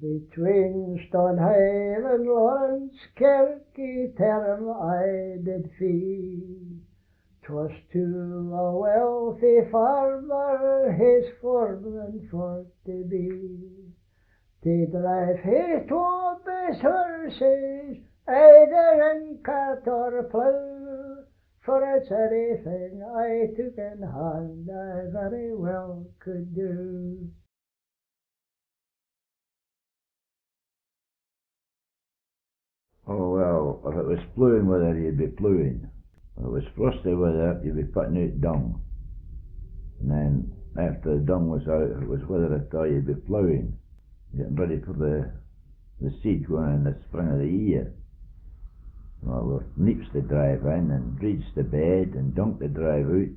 Between Stoneham and Lawrence Kirky term I did fee. 'Twas to a wealthy farmer his foreman for to be. To drive his 2 horses, either in cart or plough, for it's anything I took in hand I very well could do. Oh well, if it was ploughing weather, you'd be ploughing. If it was frosty weather, you'd be putting out dung. And then after the dung was out, if it was weather at all, you'd be ploughing, getting ready for the seed going in the spring of the year. Well, there were neeps to drive in and reeds to bed and dung to drive out.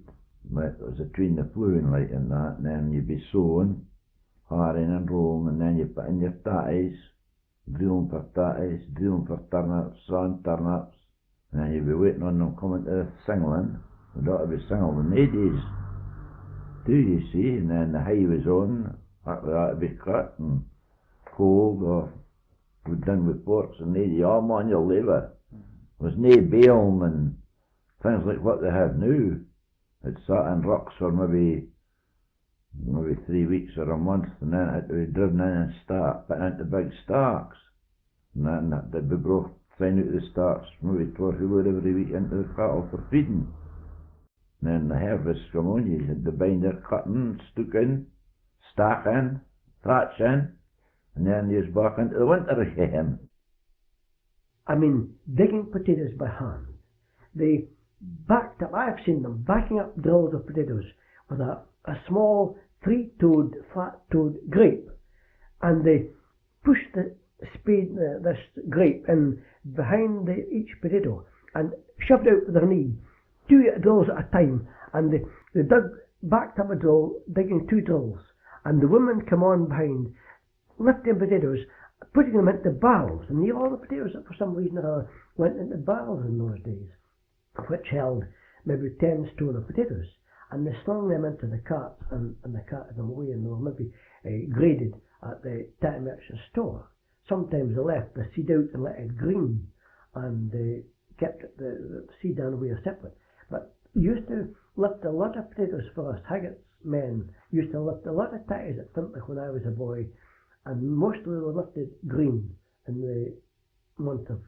It was between the ploughing like and that, and then you'd be sowing, harrying and rolling, and then you put in your tatties, drilling for tatties, drilling for turnips, sawing turnips, and then you'd be waiting on them coming to the singling. They'd ought to be singled in 80s too, you see, and then the hay was on, after that to be cut and cold or put done with forks and all manual labour. There was no baling and things like what they have now. It sat in rocks for maybe 3 weeks or a month, and then it had to be driven in and put into big stacks. And then they'd be brought thrown out of the stacks, maybe twice a load every week into the cattle for feeding. And then the harvest come on, you had to bind their cutting, stooking, stacking, thatching, and then you was back into the winter again. I mean, digging potatoes by hand. They backed up, I've seen them backing up drills of potatoes with a small 3-toed, flat-toed grape, and they pushed the spade, this grape in behind each potato and shoved it out with their knee, 2 drills at a time, and they backed up a drill, digging 2 drills, and the women come on behind, lifting potatoes, putting them into barrels, and all the potatoes for some reason or other went into barrels in those days, which held maybe 10 stone of potatoes, and they slung them into the carts, and they carted them away, and they were maybe graded at the Tatty Merchant store. Sometimes they left the seed out and let it green, and they kept the seed down away separate. But used to lift a lot of potatoes for us. Haggart's men used to lift a lot of tatties at Fintlich when I was a boy, and mostly they were lifted green in the month of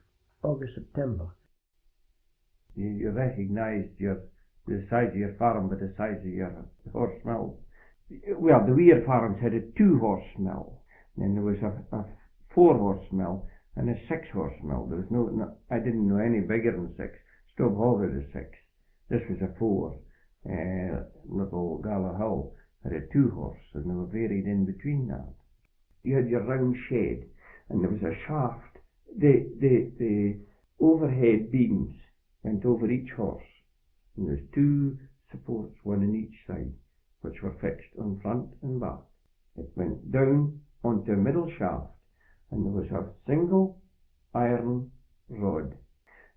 August, September. You recognised the size of your farm by the size of your horse mill. Well, the Weir farms had a 2-horse mill, then there was a 4-horse mill and a 6-horse mill. There was no, I didn't know any bigger than 6. Stobhall had a 6. This was a 4. Little Gallow Hill had a 2-horse, and they were varied in between that. You had your round shed, and there was a shaft. The overhead beams went over each horse, and there's 2 supports, one on each side, which were fixed on front and back. It went down onto a middle shaft, and there was a single iron rod,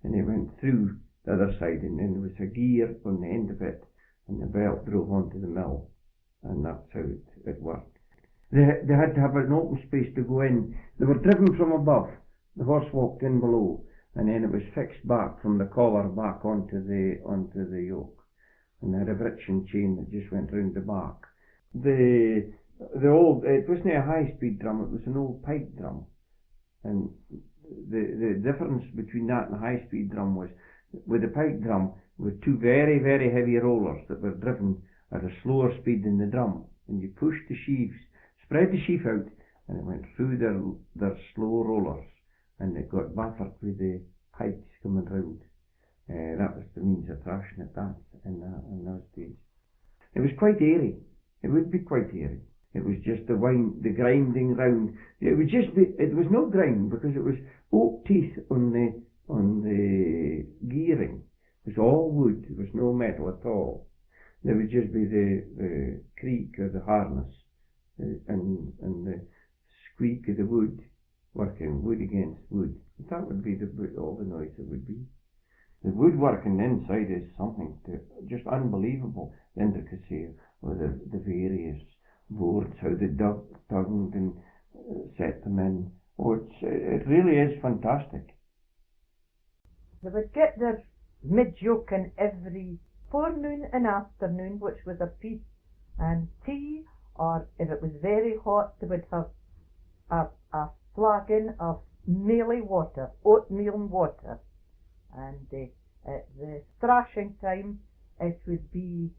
and it went through the other side, and then there was a gear on the end of it, and the belt drove onto the mill, and that's how it worked. They had to have an open space to go in. They were driven from above. The horse walked in below, and then it was fixed back from the collar back onto the yoke, and they had a britching chain that just went round the back. It wasn't a high-speed drum, it was an old pipe drum, and the difference between that and a high-speed drum was, with the pipe drum, with 2 very, very heavy rollers that were driven at a slower speed than the drum, and you pushed the sheaves, spread the sheaf out, and it went through their slow rollers, and it got buffered with the pipes coming round. That was the means of thrashing it that in those days. It was quite airy. It would be quite airy. It was just the grinding round. It was no grind, because it was oak teeth on the gearing. It was all wood. There was no metal at all. There would just be the creak of the harness and the squeak of the wood, working wood against wood. That would be all the noise it would be. The woodworking inside is something just unbelievable. The intricacy of the various boards, how they dug and set them in. Oh, it really is fantastic. They would get their mid-joking every forenoon and afternoon, which was a piece and tea, or if it was very hot, they would have a flagon of mealy water, oatmeal and water. And at the thrashing time, it would be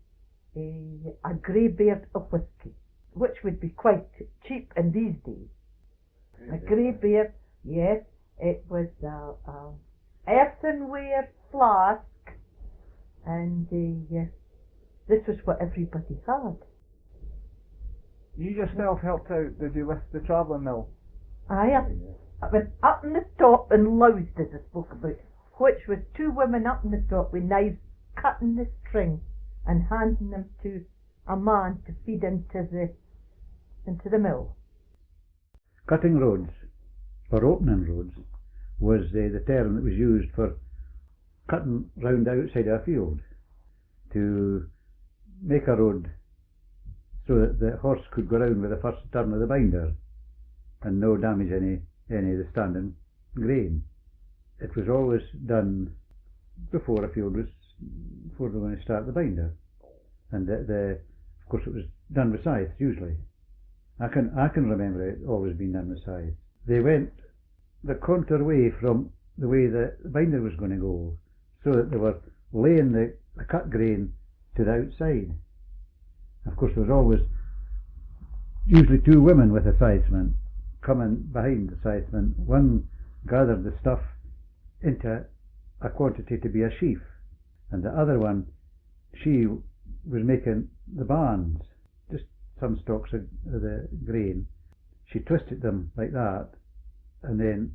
a greybeard of whisky, which would be quite cheap in these days. A greybeard, yes, it was a earthenware flask, and this was what everybody had. You yourself helped out, did you, with the travelling mill? I went up in the top and loused, as I spoke about, which was two women up in the top with knives cutting the string and handing them to a man to feed into the mill. Cutting roads, or opening roads, was the term that was used for cutting round the outside of a field to make a road so that the horse could go round with the first turn of the binder and no damage any of the standing grain. It was always done before a field was, before they were going to start the binder, and of course it was done with scythes usually. I can remember it always being done with scythes. They went the contour way from the way the binder was going to go, so that they were laying the cut grain to the outside. Of course, there was always usually two women with a scythesman coming behind the scythesman. One gathered the stuff into a quantity to be a sheaf, and the other one, she was making the bands, just some stalks of the grain. She twisted them like that and then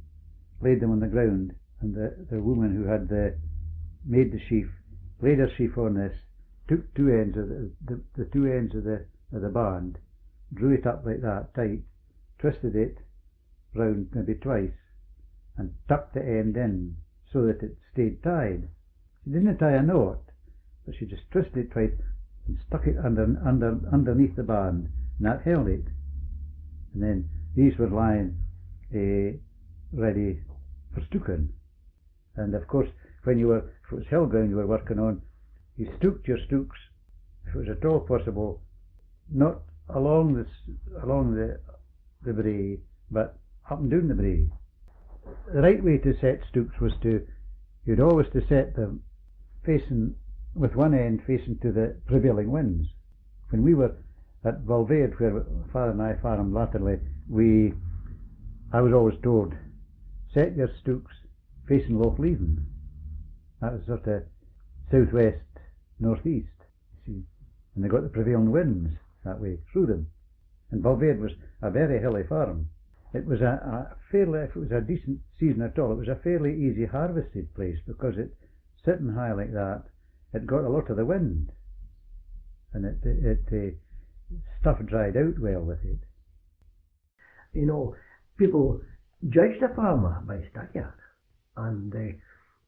laid them on the ground, and the woman who had made the sheaf laid her sheaf on this, took two ends of the two ends of the band, drew it up like that tight, twisted it round maybe twice, and tucked the end in so that it stayed tied. She didn't tie a knot, but she just twisted it twice and stuck it underneath the band, and that held it. And then these were lying ready for stooking. And of course, if it was hill ground you were working on, you stooked your stooks, if it was at all possible, not along the brae, but up and down the brae. The right way to set stooks was you'd always to set them facing, with one end facing to the prevailing winds. When we were at Vulvade, where Father and I farmed latterly, I was always told, set your stooks facing Loch Leven. That was sort of southwest, northeast, see, and they got the prevailing winds that way through them. And Vulvade was a very hilly farm. It was a fairly, if it was a decent season at all, it was a fairly easy harvested place, because it sitting high like that, it got a lot of the wind, and it stuff dried out well with it. You know, people judged a farmer by stackyard, and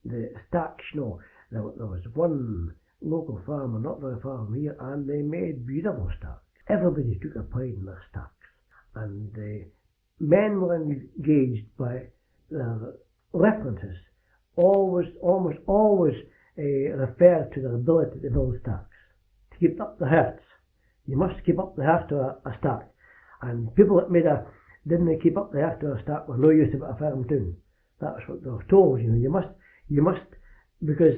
the stacks, you know, there was one local farmer, not very far from here, and they made beautiful stacks. Everybody took a pride in their stacks, and the men were engaged by their references, almost always referred to their ability to build stacks. To keep up the herds, you must keep up the hert to a stack, and people that didn't keep up the hert to a stack were no use of a firm tune. That's what they were told. You know, you must, because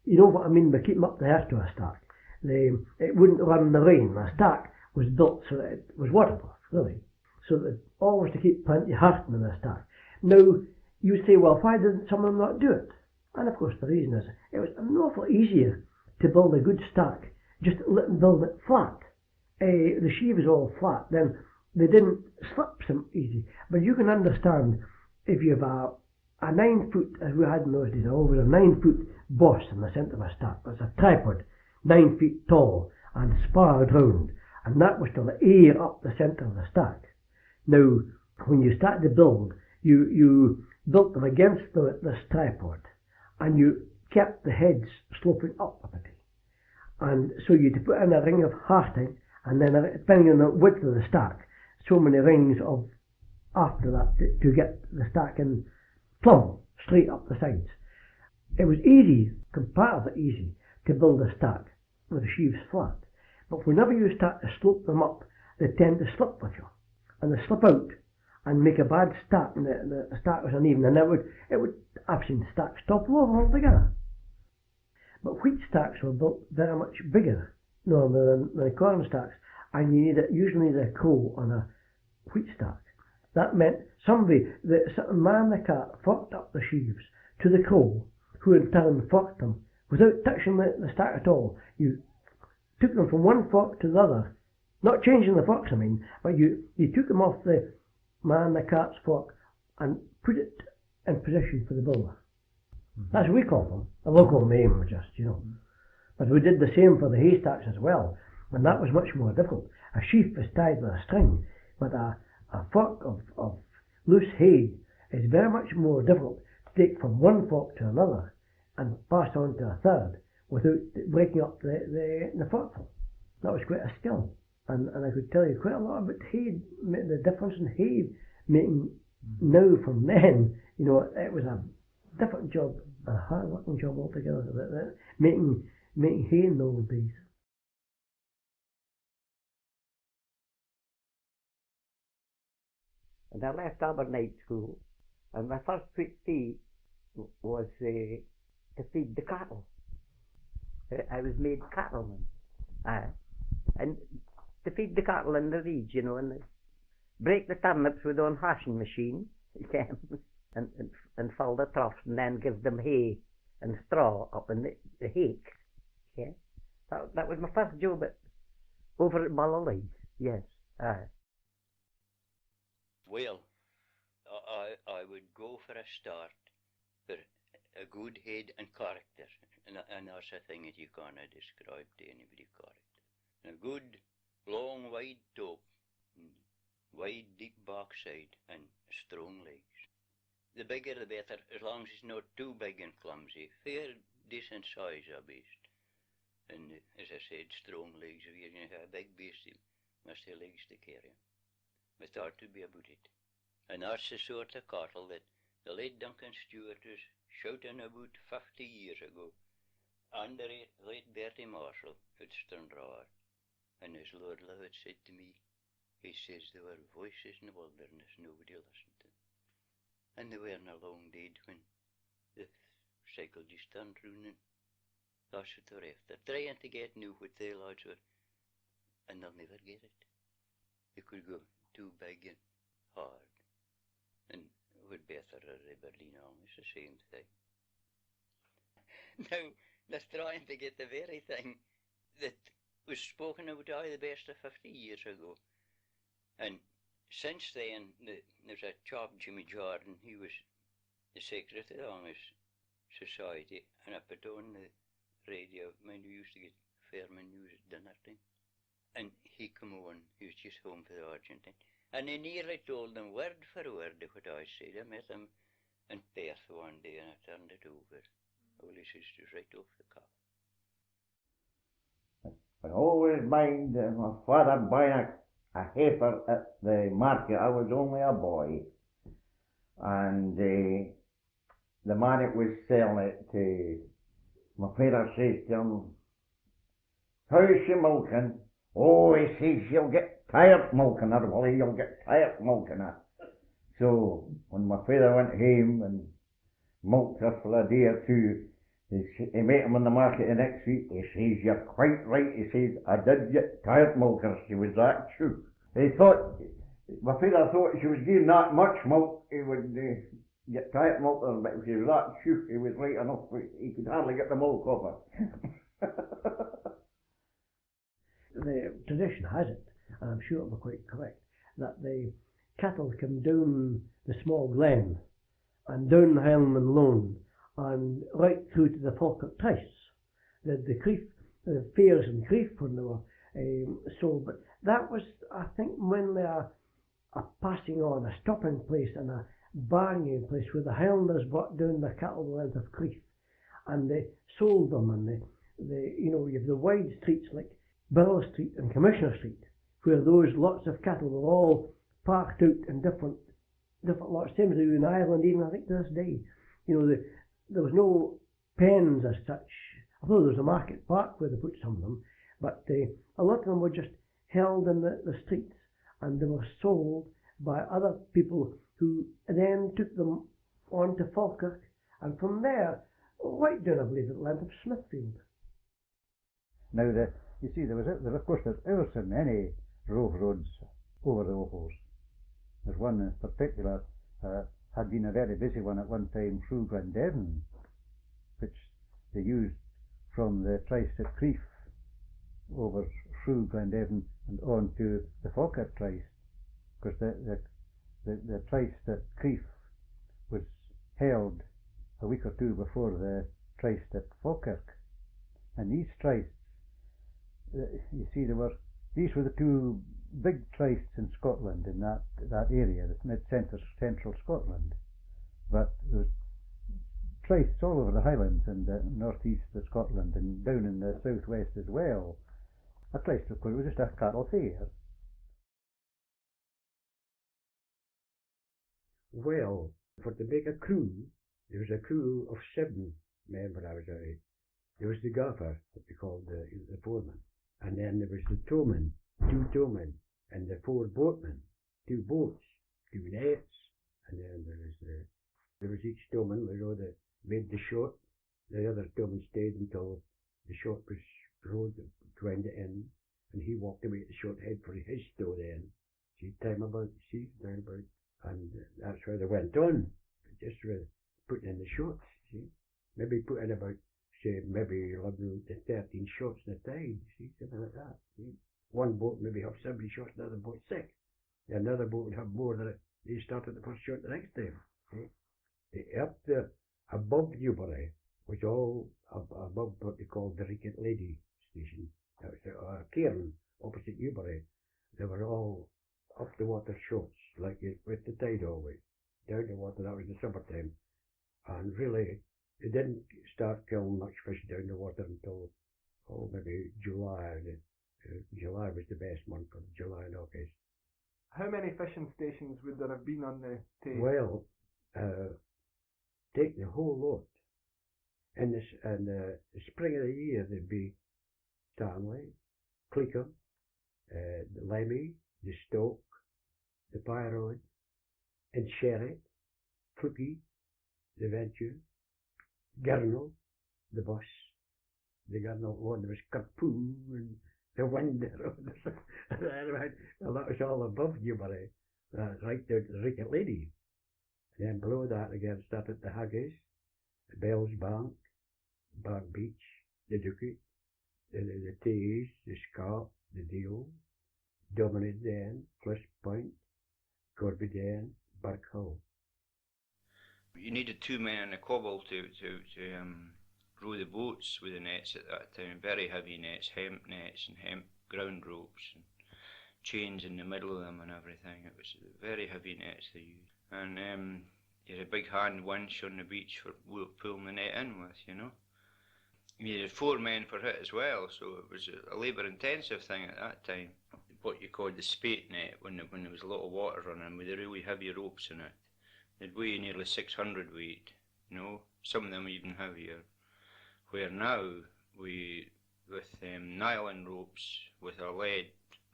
you know what I mean by keeping up the hert to a stack. It wouldn't run in the rain. A stack was built so that it was waterproof, really. So that always to keep plenty of hert in a stack. Now, you say, well, why didn't someone not do it? And of course the reason is, it was an awful easier to build a good stack, just build it flat. The sheave is all flat, then they didn't slip so easy. But you can understand, if you have a 9 foot, as we had in those days, always a 9 foot boss in the centre of a stack. There's a tripod, 9 feet tall, and sparred round, and that was to air up the centre of the stack. Now, when you started to build, you built them against this tripod, and you kept the heads sloping up a bit. And so you'd put in a ring of hearting, and then depending on the width of the stack, so many rings of after that to get the stack in plumb, straight up the sides. It was easy, comparatively easy, to build a stack with the sheaves flat. But whenever you start to slope them up, they tend to slip with you. And they slip out and make a bad stack, and the stack was uneven. And I've seen stacks topple over altogether. But wheat stacks were built very much bigger normally than corn stacks. And you usually need a crow on a wheat stack. That meant some man the cart forked up the sheaves to the crow, who in turn forked them without touching the stack at all. You took them from one fork to the other, not changing the forks, I mean, but you took them off the man the cart's fork and put it in position for the builder. That's what we call them, a local name, just, But we did the same for the haystacks as well, and that was much more difficult. A sheaf is tied with a string, but a fork of loose hay is very much more difficult to take from one fork to another and pass on to a third without breaking up the forkful. That was quite a skill, and I could tell you quite a lot about hay, the difference in hay making now from then. It was a different job, a hard working job altogether, making hay in those days. And I left Abernethy School, and my first quick fee was to feed the cattle. I was made cattleman, and to feed the cattle in the reeds, and break the turnips with on hashing machine, and fill the troughs, and then give them hay and straw up in the hake. Yeah, that was my first job over at Mullally. Yes. Well, I would go for a start for a good head and character, and that's a thing that you can't describe to anybody, character. A good, long, wide top, wide, deep backside, and strong legs. The bigger the better, as long as it's not too big and clumsy. Fair, decent size, a beast. And as I said, strong legs. If you're going to have a big beast, you must have legs to carry him. But that to be about it. And that's the sort of cattle that the late Duncan Stewart was shouting about 50 years ago, and the late Bertie Marshall at Stranraer. And as Lord Love had said to me, he says there were voices in the wilderness nobody listened to. And they weren't long dead when the cycle just turned round, and that's what they're after. Trying to get new what they lads were, and they'll never get it. They could go too big and hard, and it would be better a Aberdeen arm, it's the same thing. Now, they're trying to get the very thing that was spoken about the best of 50 years ago. And since then, there's a chap, Jimmy Jordan, he was the secretary of the Amish Society, and I put on the radio, mind we used to get Fairman News at dinner time. And he come on, he was just home for the Argentine, and he nearly told them word for word what I said. I met him in Perth one day and I turned it over. All he says just right off the cuff. I always mind my father buying a heifer at the market. I was only a boy, and the man that was selling it to my father says to him, "How's she milking?" "Oh," he says, "you'll get tired milking her, Willie, you'll get tired milking her." So when my father went home and milked her for a day or two, he met him in the market the next week. He says, "You're quite right," he says, "I did get tired milking her, she was that shook." My father thought she was giving that much milk, he would get tired milking her, but if she was that shook, he was right enough, he could hardly get the milk off her. The tradition has it, and I'm sure it'll be quite correct, that the cattle come down the small glen and down the Highland Lone and right through to the Falkirk Trice. The fairs in Crieff when they were sold, but that was, I think, mainly a passing on, a stopping place and a bargaining place where the Highlanders brought down the cattle the length of Crieff, and they sold them, and you have the wide streets like Bell Street and Commissioner Street, where those lots of cattle were all parked out in different different lots, same as they do in Ireland, even I think to this day. You know, there was no pens as such, although there was a market park where they put some of them, but a lot of them were just held in the streets, and they were sold by other people who then took them on to Falkirk, and from there, right down, I believe, at the length of Smithfield. Now, you see, there's of course, there's ever so many rove roads over the Ochils. There's one in particular, had been a very busy one at one time through Glendevin, which they used from the Tryst at Crieff over through Glendevin and on to the Falkirk Tryst, because the Tryst at Crieff was held a week or two before the Tryst at Falkirk. And these Trysts, you see, these were the two big Trysts in Scotland, in that area, the mid-central Scotland. But there was Trysts all over the Highlands and the northeast of Scotland and down in the southwest as well. A Tryst, of course, was just a cattle fair. Well, for to make a crew, there was a crew of 7 men when I was out. There was the gaffer, what they called the foreman, and then there was the towman, 2 towmen, and the 4 boatmen, 2 boats, 2 nets, and then there was each towman, that made the shot. The other towman stayed until the shot was rowed to end it in, and he walked away at the short head for his stow then. See, time about, down about, and that's where they went on, just putting in the shots, see. Maybe put in about, say, maybe 11 to 13 shots in a tide, see, something like that, see. One boat maybe have 70 shots, another boat 6. Another boat would have more than they started the first shot the next time, see. Up above Newbury was all above what they called the Ricket Lady station. That was a cairn opposite Newbury. They were all up the water shots, like with the tide always. Down the water, that was the summertime. And really, they didn't start killing much fish down the water until, maybe July. July was the best month for July and August. How many fishing stations would there have been on the Tay? Well, take the whole lot. In the spring of the year, there'd be Stanley, Cleacombe, the Lemmy, the Stoke, the Pyrod, and Sherritt, Clucky, the Venture, Gurnall, the Bus, the Gurnall one, there was Carpoo and the Winder. Well, that was all above Newbury, right down to the Ricket Lady. And then below that again started the Haggis, the Bell's Bank, Bank Beach, the Ducat, the Tees, the Scott, the Deal, Dominant Den, Cliff Point, Corby Den, Bark Hill. You needed 2 men in a cobble to row the boats with the nets at that time. Very heavy nets, hemp nets and hemp ground ropes and chains in the middle of them and everything. It was very heavy nets they used. And you had a big hand winch on the beach for pulling the net in with, you know. You needed 4 men for it as well, so it was a labour-intensive thing at that time. What you called the spate net, when there was a lot of water running with the really heavy ropes in it. They'd weigh nearly 600 weight, you know, some of them even heavier. Where now, with nylon ropes with a lead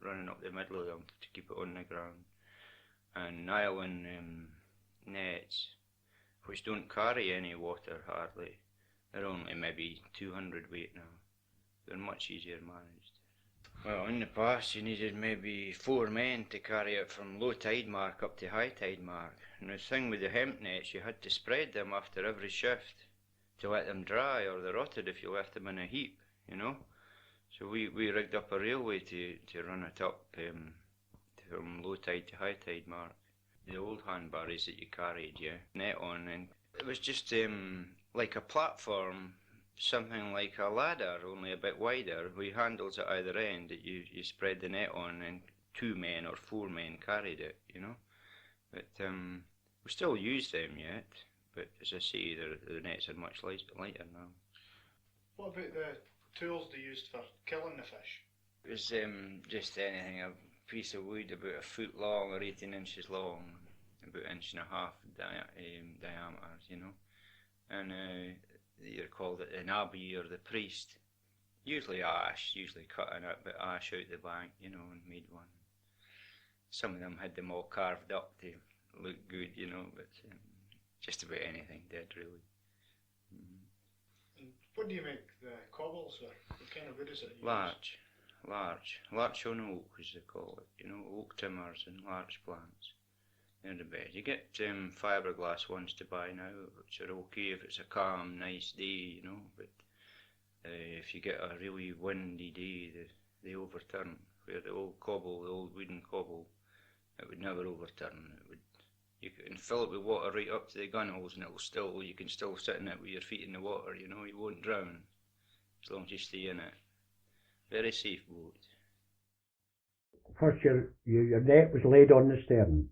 running up the middle of them to keep it on the ground, and nylon nets, which don't carry any water hardly. They're only maybe 200 weight now. They're much easier managed. Well, in the past you needed maybe 4 men to carry it from low tide mark up to high tide mark. And the thing with the hemp nets, you had to spread them after every shift to let them dry, or they rotted if you left them in a heap, you know. So we rigged up a railway to run it up from low tide to high tide mark. The old handbarrows that you carried, net on, and it was just like a platform, something like a ladder, only a bit wider, with handles at either end that you spread the net on, and 2 men or 4 men carried it, you know. But we still use them yet, but as I say, the nets are much lighter now. What about the tools they used for killing the fish? It was just anything, a piece of wood about a foot long or 18 inches long, about 1.5 inch diameters, you know. And they called it an abbey or the priest. Usually ash, usually cutting a bit ash out the bank, you know, and made one. Some of them had them all carved up to look good, you know, but just about anything did, really. And what do you make the cobbles with? What kind of wood is it? Larch on oak, as they call it, you know, oak timbers and larch plants. They're the best. You get fiberglass ones to buy now, which are okay if it's a calm, nice day, you know, but if you get a really windy day, they overturn. Where the old wooden cobble, it would never overturn. You can fill it with water right up to the gun holes, and you can still sit in it with your feet in the water, you know, you won't drown, as long as you stay in it. Very safe boat. First, your net was laid on the stern,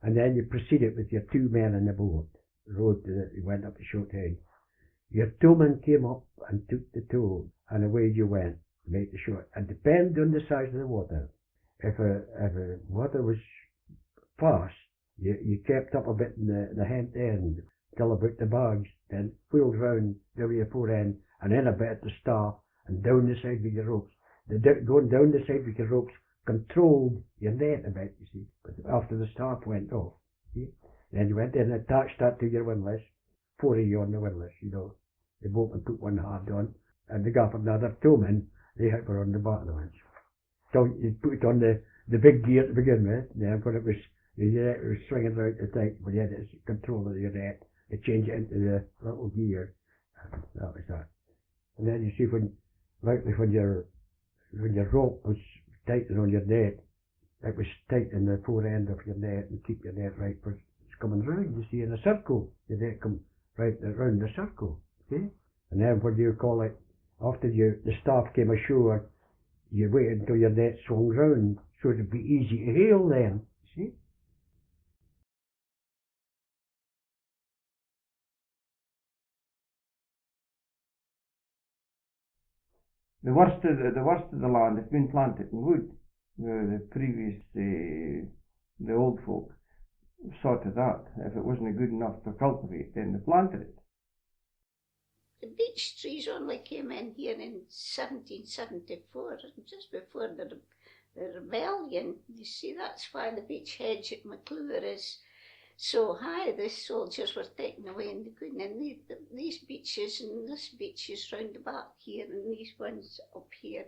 and then you proceeded with your 2 men in the boat. You went up the short head. Your towman came up and took the tow, and away you went, make the short. And depend on the size of the water. If the water was fast, you kept up a bit in the end till about the bags, then wheeled round there with your forehand, and then a bit at the staff, and down the side with your ropes. Going down the side with your ropes controlled your net a bit, you see. But after the staff went off, see? Then you went in and attached that to your windlass, 4 of you on the windlass, you know. The boatman put one hard on, and the gaffer and the other towmen, they were on the bottom ones. So you put it on the big gear to begin with, then when it was swinging right the tight, when you had control of your net, you change it into the little gear. That was that. And then you see when your rope was tightened on your net, it was tight in the fore end of your net and keep your net right, but it's coming round, you see, in a circle. The net come right around the circle, see? And then what do you call it? After the staff came ashore, you waited until your net swung round, so it'd be easy to hail then, see? The worst of the land has been planted in wood. The previous, the old folk saw to that. If it wasn't good enough to cultivate, then they planted it. The beech trees only came in here in 1774, just before the rebellion. You see, that's why the beech hedge at McClure is so high. The soldiers were taken away and they couldn't. And these beeches and this beeches round the back here and these ones up here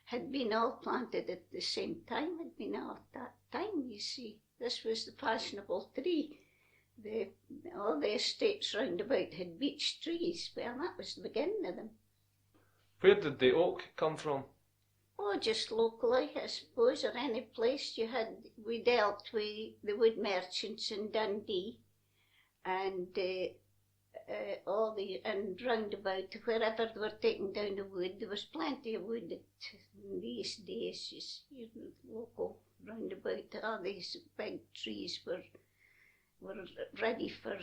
had been all planted at the same time, had been all at that time, you see. This was the fashionable tree. All the estates round about had beech trees. Well, that was the beginning of them. Where did the oak come from? Oh, just locally, I suppose, or any place we dealt with the wood merchants in Dundee, and and round about wherever they were taking down the wood, there was plenty of wood in these days. Local round about, all these big trees were ready for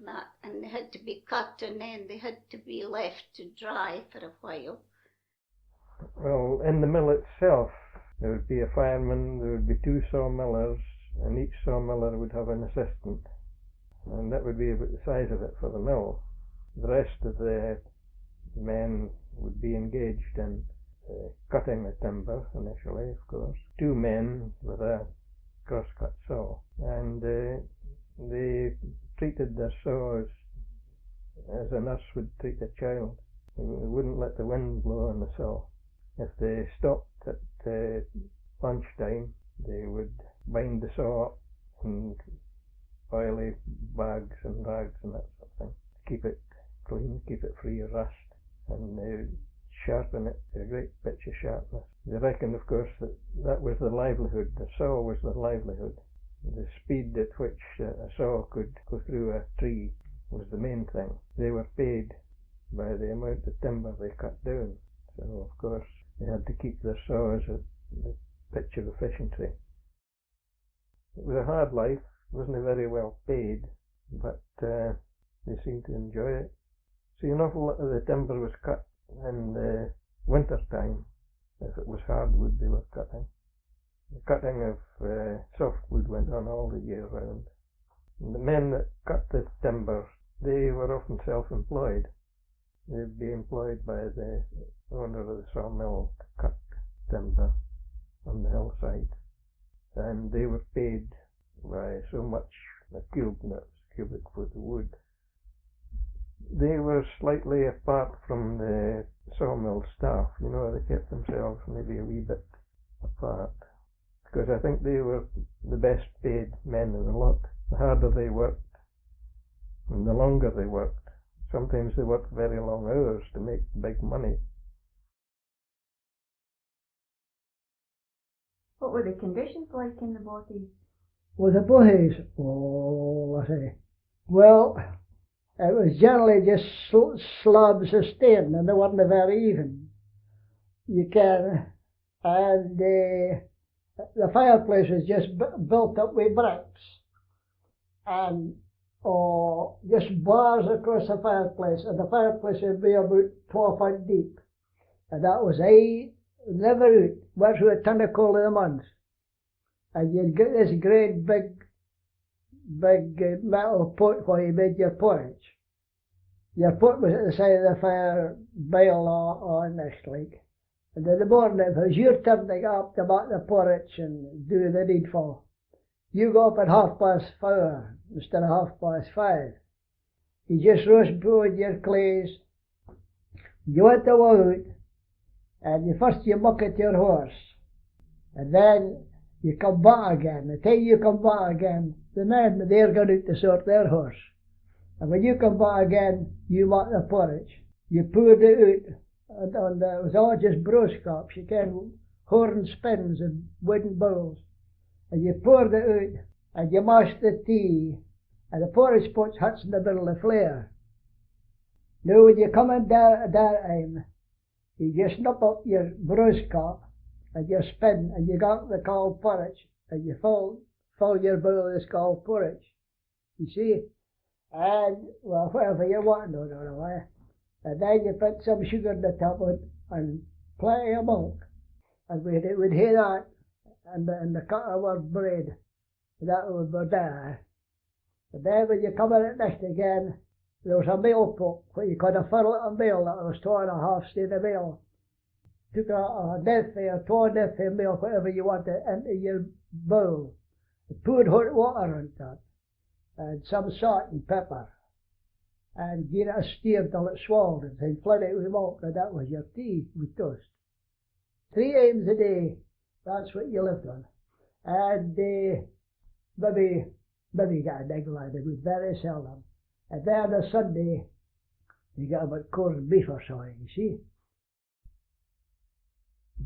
that, and they had to be cut, and then they had to be left to dry for a while. Well, in the mill itself, there would be a fireman, there would be 2 sawmillers, and each sawmiller would have an assistant, and that would be about the size of it for the mill. The rest of the men would be engaged in cutting the timber initially, of course. 2 men with a cross-cut saw, and they treated their saws as a nurse would treat a child. They wouldn't let the wind blow on the saw. If they stopped at lunchtime, they would bind the saw up in oily bags and rags and that sort of thing. Keep it clean, keep it free of rust, and they would sharpen it to a great pitch of sharpness. They reckoned, of course, that was their livelihood. The saw was their livelihood. The speed at which a saw could go through a tree was the main thing. They were paid by the amount of timber they cut down. So, of course, they had to keep their saws at the pitch of efficiency. It was a hard life, wasn't very well paid, but they seemed to enjoy it. See, an awful lot of the timber was cut in the winter time. If it was hardwood they were cutting. The cutting of softwood went on all the year round. The men that cut the timber, they were often self-employed. They'd be employed by the owner of the sawmill to cut timber on the hillside, and they were paid by so much a cubic foot of wood. They were slightly apart from the sawmill staff, you know, they kept themselves maybe a wee bit apart, because I think they were the best paid men of the lot. The harder they worked, and the longer they worked. Sometimes they worked very long hours to make big money. What were the conditions like in the bothies? With the bothies, oh, I say, well, it was generally just slabs of stone, and they weren't very even. You can, and the fireplace was just built up with bricks, and just bars across the fireplace, and the fireplace would be about 12 foot deep, and that was never out, once we had 10 of coal in a month, and you'd get this great big metal pot where you made your porridge. Your pot was at the side of the fire, bail on this, like. And in the morning, if it was your turn to get up to make the porridge and do the needful, you go up at 4:30 instead of 5:30. You just roast broad your clays. You went out, and first you muck at your horse, and then you come back again. The time you come back again, the men, they're going out to sort their horse. And when you come back again, you make the porridge. You poured it out, and it was all just brush cups, you can, horn spins and wooden bowls. And you poured it out, and you mashed the tea, and the porridge pot's huts in the middle of the flare. Now when you come in that time, you just snip up your brush cup, and you spin, and you got the cold porridge, and you fill your bowl of this cold porridge. You see? And, well, whatever you want, no way. And then you put some sugar in the top and plenty of milk. And we'd hear that, and the cut of our bread, that would be there. And then when you come in at next again, there was a meal pot, where you could have filled a meal that was 2.5 stone a meal. Took a neffy or 2 neffy meal, whatever you wanted, into your bowl. And poured hot water on that, and some salt and pepper, and give it a steer till it swelled, and then flood it with milk, and that was your tea with toast. 3 times a day, that's what you lived on. And maybe you got a niggle out of it, very seldom. And then on a Sunday, you got about corned beef or something, you see.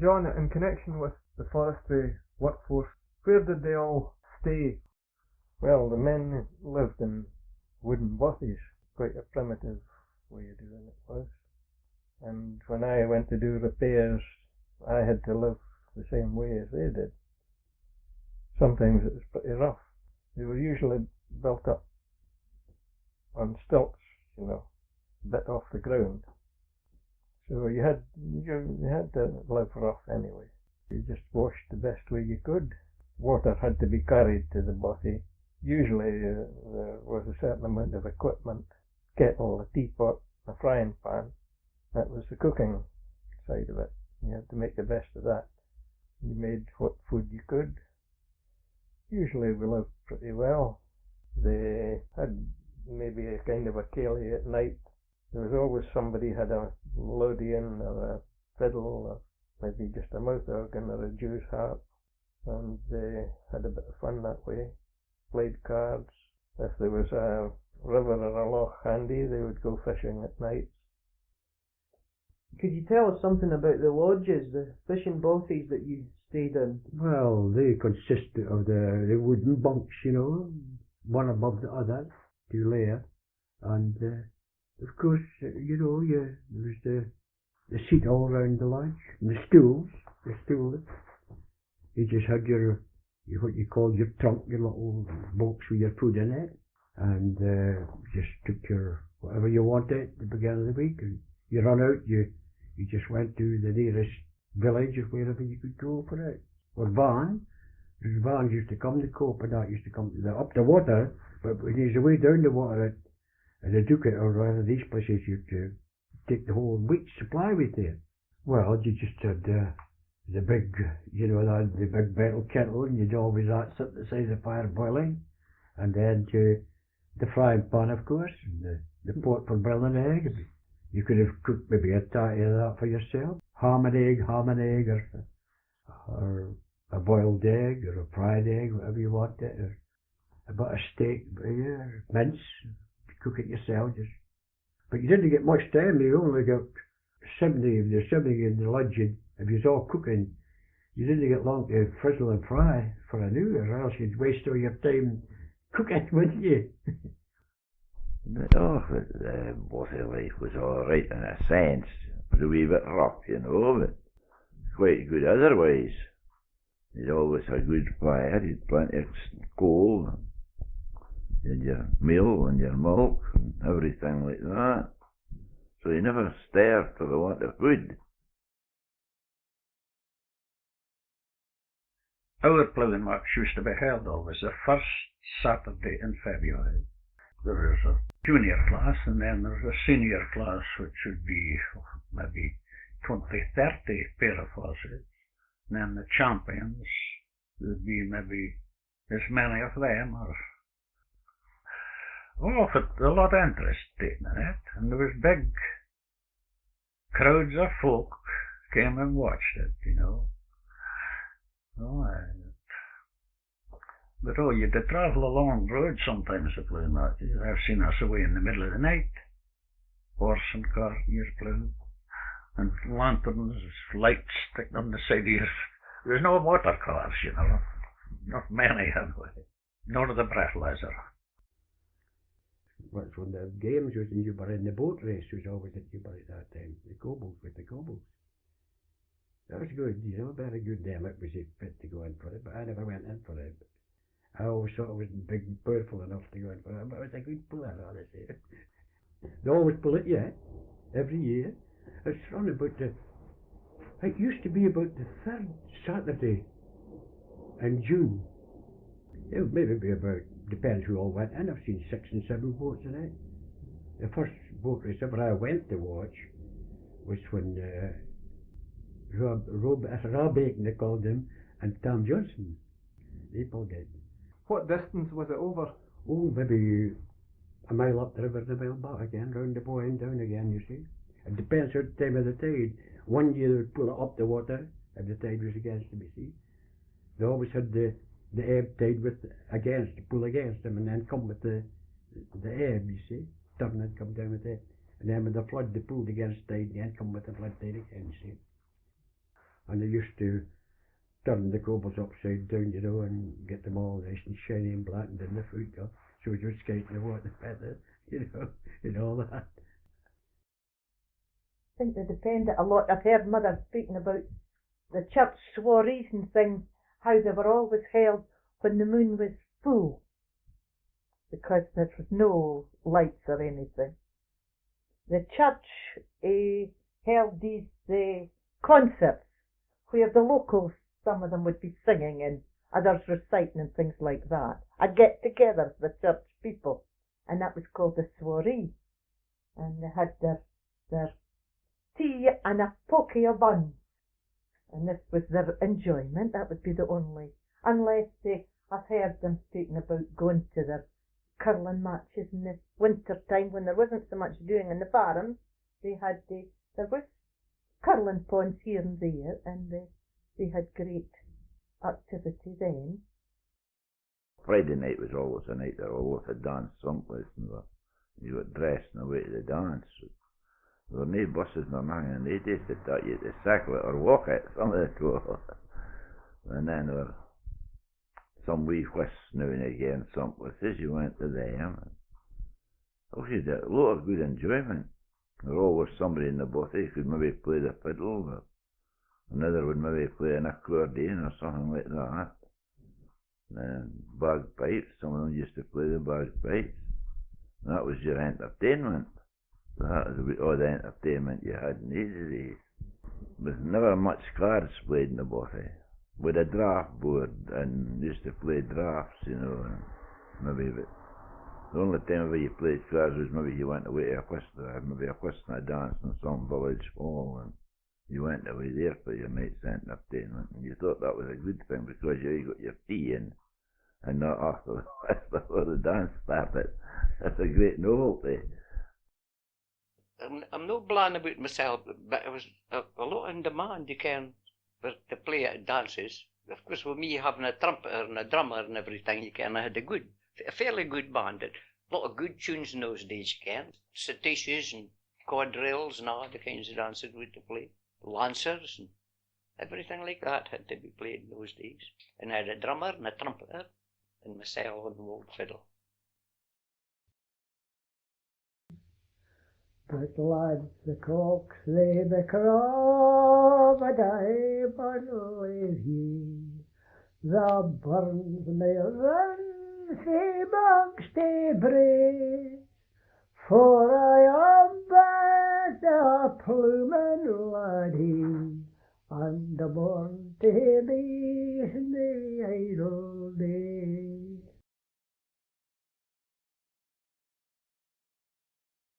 John, in connection with the forestry workforce, where did they all stay? Well, the men lived in wooden bothies, quite a primitive way of doing it was. And when I went to do repairs, I had to live the same way as they did. Sometimes it was pretty rough. They were usually built up on stilts, you know, a bit off the ground. So you had to live rough anyway. You just washed the best way you could. Water had to be carried to the bothy. Usually there was a certain amount of equipment, kettle, a teapot, a frying pan. That was the cooking side of it. You had to make the best of that. You made what food you could. Usually we lived pretty well. They had maybe a kind of a ceilidh at night. There was always somebody had a melodeon or a fiddle or maybe just a mouth organ or a Jew's harp, and they had a bit of fun that way. Played cards. If there was a river or a loch handy, they would go fishing at night. Could you tell us something about the lodges, the fishing bothies that you stayed in? Well, they consisted of the wooden bunks, you know, one above the other, 2 layer, and of course, you know, there was the seat all round the lodge, and the stools. You just had your what you called your trunk, your little box with your food in it, and just took your whatever you wanted at the beginning of the week, and you run out, you just went to the nearest village or wherever you could go for it. Or van. The vans used to come, the cope and that used to come up the water, But when he's away down the water at the Ducat or one of these places, you take the whole week's supply with you. Well, you just had the big, the big metal kettle, and you'd always that sit beside the fire boiling, and then the frying pan, of course, and the pot for boiling eggs. You could have cooked maybe a tatty of that for yourself. Ham and egg, or a boiled egg, or a fried egg, whatever you wanted, or a bit of steak, mince, cook it yourself. But you didn't get much time. You only got 70 in the lunch. If you was all cooking, you didn't get long to frizzle and fry for an hour, or else you'd waste all your time cooking, wouldn't you? But bothy life was alright in a sense. It was a wee bit rough, but quite good otherwise. You'd always had a good fire, you'd plenty of coal, you had your meal and your milk and everything like that. So you never starved for the want of food. Our ploughing match used to be held always the first Saturday in February. There was a junior class, and then there was a senior class, which would be maybe 20, 30 pair of horses. And then the champions, there'd be maybe as many of them, a lot of interest taken in it, and there was big crowds of folk came and watched it, But you had to travel a long road sometimes to plough matches. I've seen us away in the middle of the night, horse and cart, years plough, and lanterns, lights sticking on the side of you. There was no motor cars, not many anyway. None of the breathalyzer. That's when the games was in Newbury, and the boat race was always at Newbury at that time. The cobbles with the cobbles. That was good, very good. Them it was fit to go in for it, but I never went in for it. I always thought I wasn't big and powerful enough to go in for it, but I was a good puller, honestly. They always pull it, every year. It's around it used to be about the third Saturday in June. It would maybe be about, depends who all went in. I've seen 6 and 7 boats in it. The first boat race ever I went to watch was when Rob Aiken, they called him, and Tom Johnson. They pulled it. What distance was it over? Oh, maybe a mile up the river and a mile back again, round the buoy and down again, you see. It depends on the time of the tide. One year they would pull it up the water, if the tide was against them, you see. They always had the ebb tide to pull against them, and then come with the ebb, you see. Turn and come down with it. And then with the flood, they pulled against tide, and then come with the flood tide again, you see. And they used to turn the cobbles upside down, and get them all nice and shiny and blackened in the food, so it would skate in the water better, and all that. I think they depended a lot. I've heard Mother speaking about the church soirees and things, how they were always held when the moon was full, because there was no lights or anything. The church held these concerts where the locals, some of them would be singing and others reciting and things like that. A get-together for the church people, and that was called the soiree. And they had their tea and a pokie of buns. And this was their enjoyment. That would be the only, unless I've heard them speaking about going to their curling matches in the winter time when there wasn't so much doing in the farms. There was curling ponds here and there, and they had great activity then. Friday night was always a night that always had dance someplace, and you got dressed and away to the dance. There were no buses nor nothing, and they just thought you had to cycle it or walk it, some of the two. And then there were some wee whisks now and again, some places you went to them. You had a lot of good enjoyment. There was always somebody in the bothy who could maybe play the fiddle, or another would maybe play an accordion or something like that. And bagpipes, some of them used to play the bagpipes. And that was your entertainment. So that was all the entertainment you had in these days. There was never much cards played in the bothy. With a draft board, and used to play drafts, and maybe about The only time ever you played cards was maybe you went away to a christening, maybe a christening, a dance in some village hall, and you went away there for your mate's entertainment, and you thought that was a good thing because you got your tea in, and not after before the dance started. That's a great novelty. I'm not bland about myself, but it was a lot in demand, you can, to play at dances. Of course, with me having a trumpeter and a drummer and everything, you can, I had a fairly good band. A lot of good tunes in those days, you can. Cetaceans and quadrilles and all the kinds of dances we had to play. Lancers and everything like that had to be played in those days. And I had a drummer and a trumpeter and myself on the old fiddle. But lads, the cocks, they be crocodile, but leave ye. The burns may run, say bugs to brace, for I am but a pluming laddie, and born to be in the idle days.